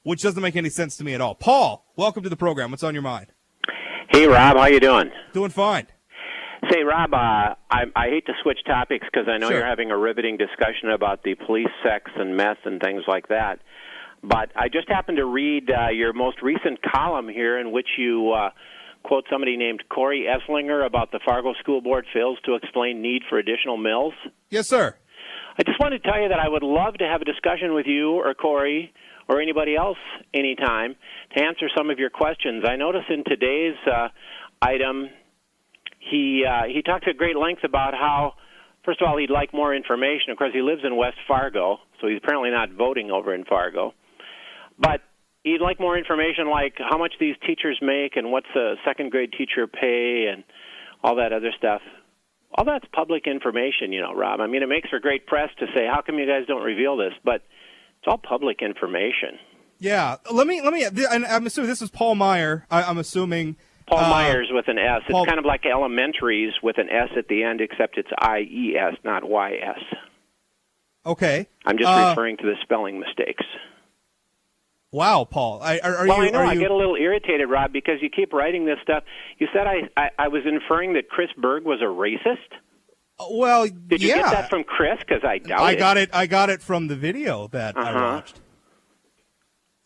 which doesn't make any sense to me at all. Paul, welcome to the program. What's on your mind? Hey, Rob, how you doing? Doing fine. Say, Rob, I hate to switch topics because I know Sure. you're having a riveting discussion about the police, sex, and meth and things like that. But I just happened to read your most recent column here in which you quote somebody named Corey Esslinger about the Fargo School Board fails to explain need for additional mills. Yes, sir. I just wanted to tell you that I would love to have a discussion with you or Corey or anybody else anytime to answer some of your questions. I notice in today's item he talked at great length about how, first of all, he'd like more information. Of course, he lives in West Fargo, so he's apparently not voting over in Fargo. But he'd like more information like how much these teachers make and what's a second-grade teacher pay and all that other stuff. All that's public information, you know, Rob. I mean, it makes for great press to say, how come you guys don't reveal this? But it's all public information. Yeah. Let me. And I'm assuming this is Paul Meyers. I'm assuming. Paul Meyers with an S. It's Paul, kind of like elementaries with an S at the end, except it's I-E-S, not Y-S. Okay. I'm just referring to the spelling mistakes. Wow, Paul. I get a little irritated, Rob, because you keep writing this stuff. You said I was inferring that Chris Berg was a racist? Well, Did you get that from Chris? Because I doubt it. I got it from the video that I watched.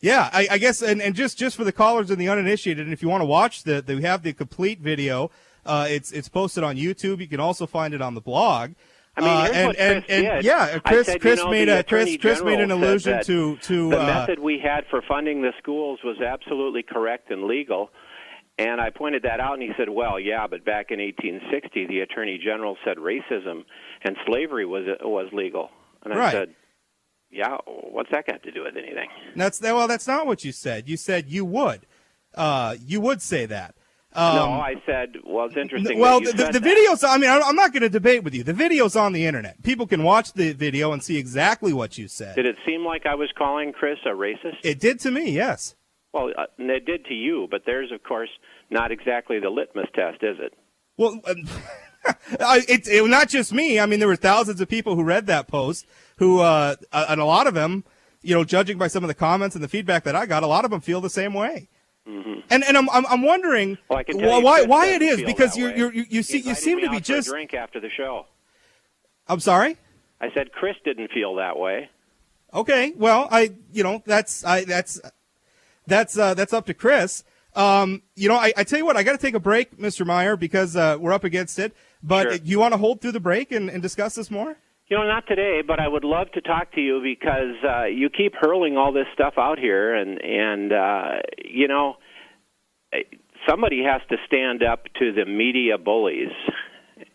Yeah, I guess, and just for the callers and the uninitiated, and if you want to watch we have the complete video. It's posted on YouTube. You can also find it on the blog. I mean, here's what Chris did. Yeah, Chris made an allusion to the method we had for funding the schools was absolutely correct and legal. And I pointed that out, and he said, well, yeah, but back in 1860, the Attorney General said racism and slavery was legal. And I said, yeah, what's that got to do with anything? That's not what you said. You said you would. You would say that. No, I said, well, it's interesting. Well, the video's, I mean, I'm not going to debate with you. The video's on the Internet. People can watch the video and see exactly what you said. Did it seem like I was calling Chris a racist? It did to me, yes. Well, it did to you, but there's, of course, not exactly the litmus test, is it? Well, it not just me. I mean, there were thousands of people who read that post who, and a lot of them, you know, judging by some of the comments and the feedback that I got, a lot of them feel the same way. Mm-hmm. And I'm wondering why it is, because you seem to be just a drink after the show. I'm sorry? I said Chris didn't feel that way. Okay, well, that's up to Chris. I tell you what, I got to take a break, Mr. Meyer, because we're up against it. But Sure. You want to hold through the break and discuss this more? You know, not today, but I would love to talk to you because you keep hurling all this stuff out here, and you know, somebody has to stand up to the media bullies,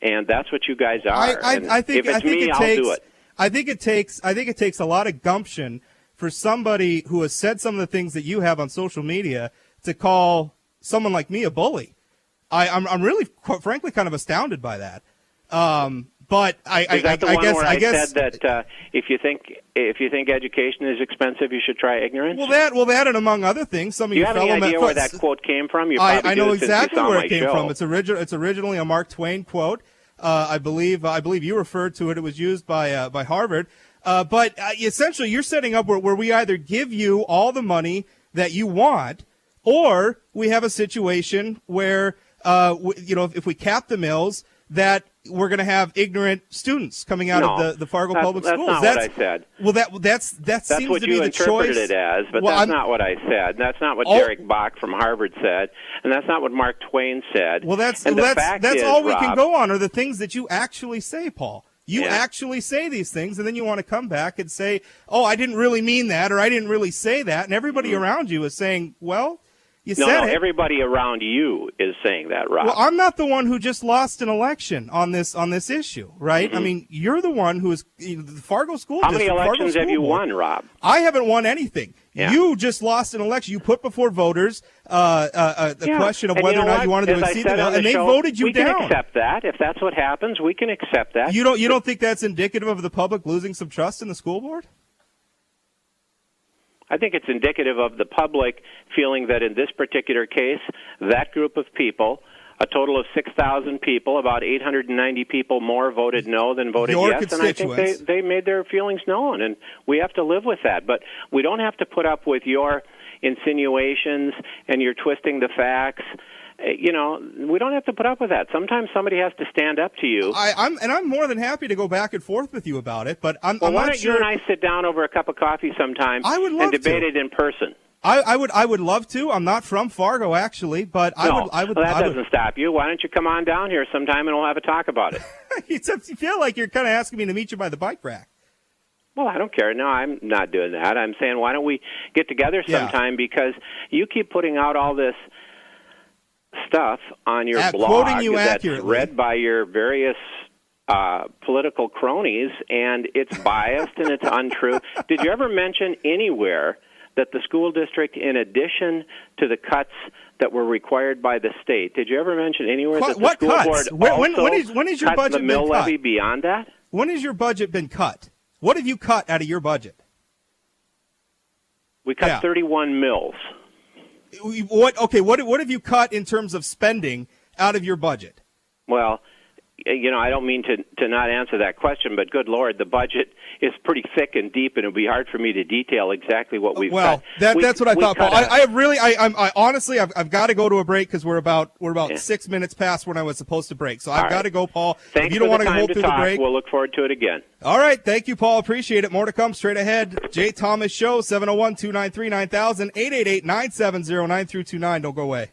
and that's what you guys are. I think I'll do it. I think it takes a lot of gumption for somebody who has said some of the things that you have on social media to call someone like me a bully. I'm really, quite frankly, kind of astounded by that. But I guess that if you think education is expensive, you should try ignorance. Well, that and among other things, some of you have any idea where that quote came from? I know exactly where it came from. It's originally a Mark Twain quote. I believe you referred to it. It was used by Harvard. But essentially, you're setting up where we either give you all the money that you want, or we have a situation where if we cap the mills, that we're going to have ignorant students coming out of the Fargo public schools. That's not what I said. Well, that seems what to be you the interpreted choice. it as, but that's not what I said. That's not what Derek Bach from Harvard said, and that's not what Mark Twain said. Well, that's is, all we Rob, can go on are the things that you actually say, Paul. You actually say these things, and then you want to come back and say, "Oh, I didn't really mean that," or "I didn't really say that," and everybody around you is saying, "Well." No, everybody around you is saying that, Rob. Well, I'm not the one who just lost an election on this issue, right? Mm-hmm. I mean, you're the one who is the Fargo School District. How many elections have you won, Rob? I haven't won anything. Yeah. You just lost an election. You put before voters the question of whether or not you wanted to exceed the bill, and they voted you down. We can accept that. If that's what happens, we can accept that. You don't think that's indicative of the public losing some trust in the school board? I think it's indicative of the public feeling that in this particular case, that group of people a total of 6,000 people. About 890 people more voted no than voted yes, and I think they made their feelings known, and we have to live with that. But we don't have to put up with your insinuations and your twisting the facts. You know, we don't have to put up with that. Sometimes somebody has to stand up to you. I'm more than happy to go back and forth with you about it, but I'm why not don't sure. you and I sit down over a cup of coffee sometime and debate it in person? I would love to. I'm not from Fargo, actually, but I would. Well, that doesn't stop you. Why don't you come on down here sometime and we'll have a talk about it? You feel like you're kind of asking me to meet you by the bike rack. Well, I don't care. No, I'm not doing that. I'm saying why don't we get together sometime, because you keep putting out all this stuff on your blog that's read by your various political cronies, and it's biased and it's untrue. Did you ever mention anywhere that the school district, in addition to the cuts that were required by the state, did you ever mention anywhere that the school board also when is your cut budget the mill been cut? levy beyond that? When has your budget been cut? What have you cut out of your budget? We cut 31 mills. What have you cut in terms of spending out of your budget? Well, you know, I don't mean to not answer that question, but good Lord, the budget is pretty thick and deep, and it would be hard for me to detail exactly what we've cut. That's what I thought, Paul. I honestly, I've got to go to a break because we're about 6 minutes past when I was supposed to break. So I've got to go, Paul. Thanks if you don't want to hold through the break, we'll look forward to it again. All right. Thank you, Paul. Appreciate it. More to come straight ahead. Jay Thomas Show, 701-293-9000, 888-970-9329. Don't go away.